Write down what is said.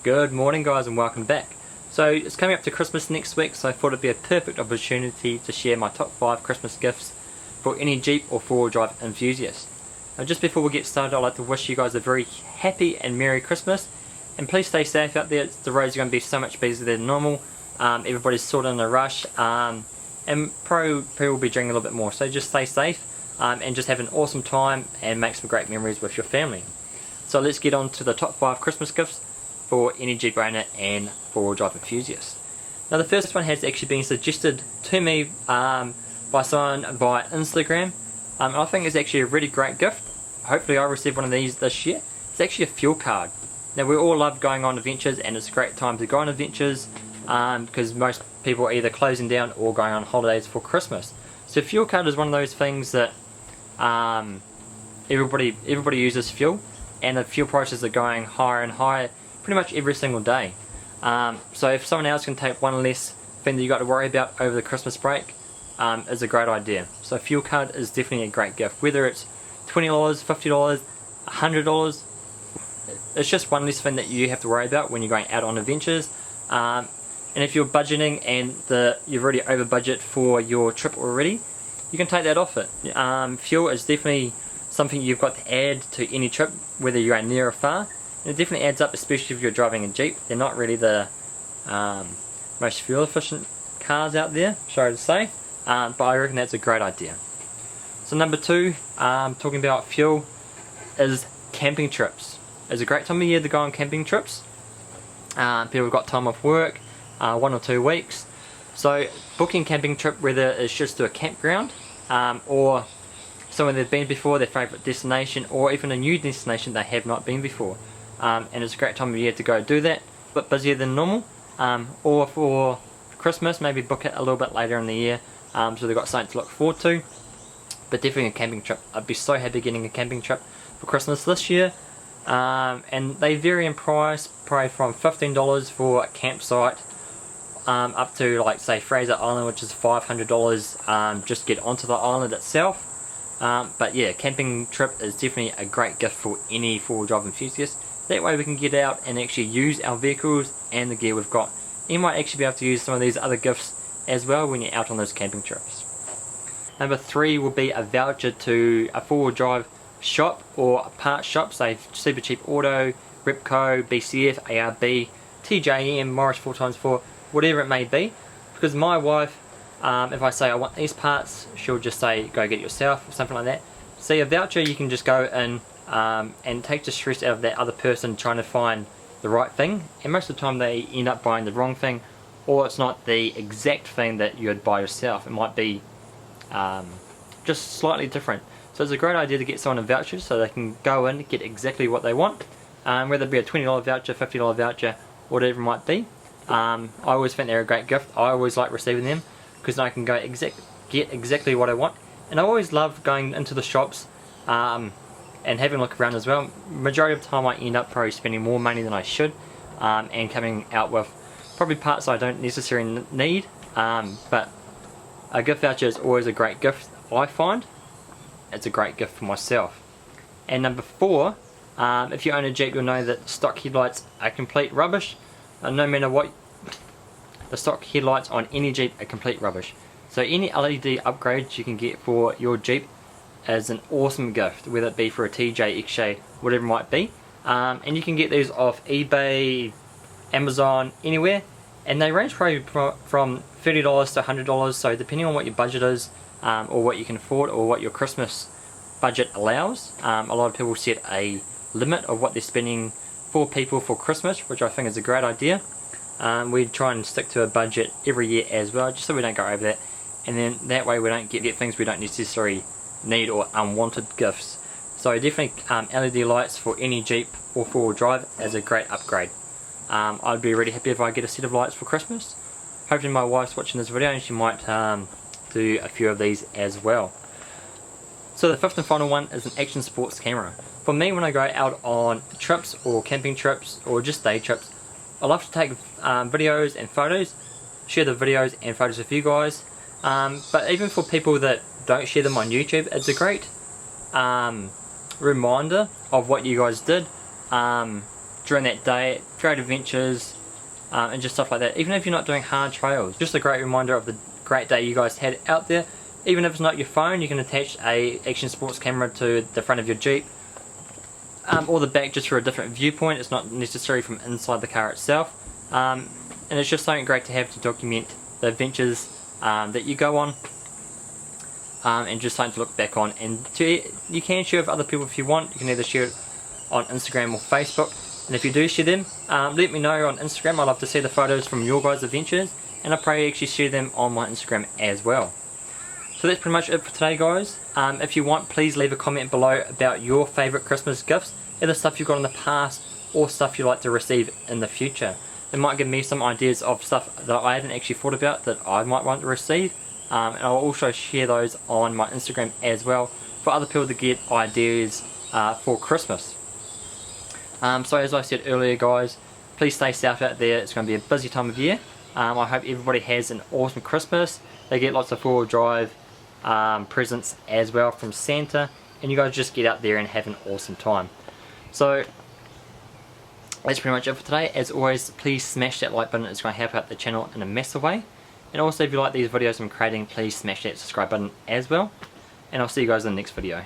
Good morning guys and welcome back. So it's coming up to Christmas next week, so I thought it'd be a perfect opportunity to share my top 5 Christmas gifts for any Jeep or 4-wheel drive enthusiast. Now just before we get started, I'd like to wish you guys a very happy and Merry Christmas, and please stay safe out there. The roads are going to be so much busier than normal. Everybody's sort of in a rush, and probably people will be drinking a little bit more, so just stay safe and just have an awesome time and make some great memories with your family. So let's get on to the top 5 Christmas gifts for any Jeep owner and 4-wheel drive enthusiast. Now the first one has actually been suggested to me by someone via Instagram, and I think it's actually a really great gift. Hopefully I'll receive one of these this year. It's actually a fuel card. Now we all love going on adventures, and it's a great time to go on adventures because most people are either closing down or going on holidays for Christmas. So fuel card is one of those things that everybody uses fuel, and the fuel prices are going higher and higher pretty much every single day. So if someone else can take one less thing that you got to worry about over the Christmas break, is a great idea. So a fuel card is definitely a great gift, whether it's $20, $50, $100. It's just one less thing that you have to worry about when you're going out on adventures. And if you're budgeting and you've already over budget for your trip already, you can take that off it. Fuel is definitely something you've got to add to any trip, whether you're going near or far. And it definitely adds up, especially if you're driving a Jeep. They're not really the most fuel efficient cars out there, sorry to say, but I reckon that's a great idea. So number 2, talking about fuel, is camping trips. It's a great time of year to go on camping trips. People have got time off work, 1 or 2 weeks. So booking a camping trip, whether it's just to a campground or somewhere they've been before, their favourite destination, or even a new destination they have not been before. And it's a great time of year to go do that, a bit busier than normal, or for Christmas maybe book it a little bit later in the year, so they've got something to look forward to. But definitely a camping trip. I'd be so happy getting a camping trip for Christmas this year, and they vary in price, probably from $15 for a campsite up to, like, say, Fraser Island, which is $500 just to get onto the island itself. But yeah, camping trip is definitely a great gift for any 4-wheel drive enthusiast. That way we can get out and actually use our vehicles and the gear we've got. You might actually be able to use some of these other gifts as well when you're out on those camping trips. Number 3 will be a voucher to a 4-wheel drive shop or a parts shop, say Super Cheap Auto, Repco, BCF, ARB, TJM, Morris 4x4, whatever it may be. Because my wife, if I say I want these parts, she'll just say go get it yourself or something like that. See, a voucher you can just go in and take the stress out of that other person trying to find the right thing, and most of the time they end up buying the wrong thing, or it's not the exact thing that you'd buy yourself. It might be just slightly different. So it's a great idea to get someone a voucher so they can go in and get exactly what they want, whether it be a $20 voucher, $50 voucher, whatever it might be. I always think they're a great gift. I always like receiving them because I can go get exactly what I want. And I always love going into the shops and having a look around as well. Majority of the time I end up probably spending more money than I should, and coming out with probably parts I don't necessarily need, but a gift voucher is always a great gift. I find it's a great gift for myself. And number 4, if you own a Jeep, you'll know that stock headlights are complete rubbish. No matter what, the stock headlights on any Jeep are complete rubbish. So any LED upgrades you can get for your Jeep is an awesome gift, whether it be for a TJ, X-Shade, whatever it might be. And you can get these off eBay, Amazon, anywhere, and they range probably from $30 to $100, so depending on what your budget is, or what you can afford, or what your Christmas budget allows. A lot of people set a limit of what they're spending for people for Christmas, which I think is a great idea. We try and stick to a budget every year as well, just so we don't go over that, and then that way we don't get things we don't necessarily need or unwanted gifts. So definitely LED lights for any Jeep or 4-wheel drive is a great upgrade. I'd be really happy if I get a set of lights for Christmas. Hopefully my wife's watching this video and she might do a few of these as well. So the 5th and final one is an action sports camera. For me, when I go out on trips or camping trips or just day trips, I love to take videos and photos, share the videos and photos with you guys. But even for people that don't share them on YouTube, it's a great reminder of what you guys did. during that day, great adventures, and just stuff like that. Even if you're not doing hard trails, just a great reminder of the great day you guys had out there. Even if it's not your phone, you can attach a action sports camera to the front of your Jeep, or the back, just for a different viewpoint. It's not necessary from inside the car itself, and it's just something great to have to document the adventures that you go on, and just something to look back on. And you can share with other people if you want. You can either share it on Instagram or Facebook, and if you do share them, let me know on Instagram. I'd love to see the photos from your guys' adventures, and I pray you actually share them on my Instagram as well. So that's pretty much it for today, guys. If you want, please leave a comment below about your favourite Christmas gifts, either stuff you got in the past or stuff you like to receive in the future. It might give me some ideas of stuff that I haven't actually thought about that I might want to receive, and I'll also share those on my Instagram as well for other people to get ideas for Christmas. So as I said earlier, guys, please stay safe out there. It's going to be a busy time of year. I hope everybody has an awesome Christmas. They get lots of four-wheel drive presents as well from Santa, and you guys just get out there and have an awesome time. So that's pretty much it for today. As always, please smash that like button. It's going to help out the channel in a massive way. And also, if you like these videos I'm creating, please smash that subscribe button as well. And I'll see you guys in the next video.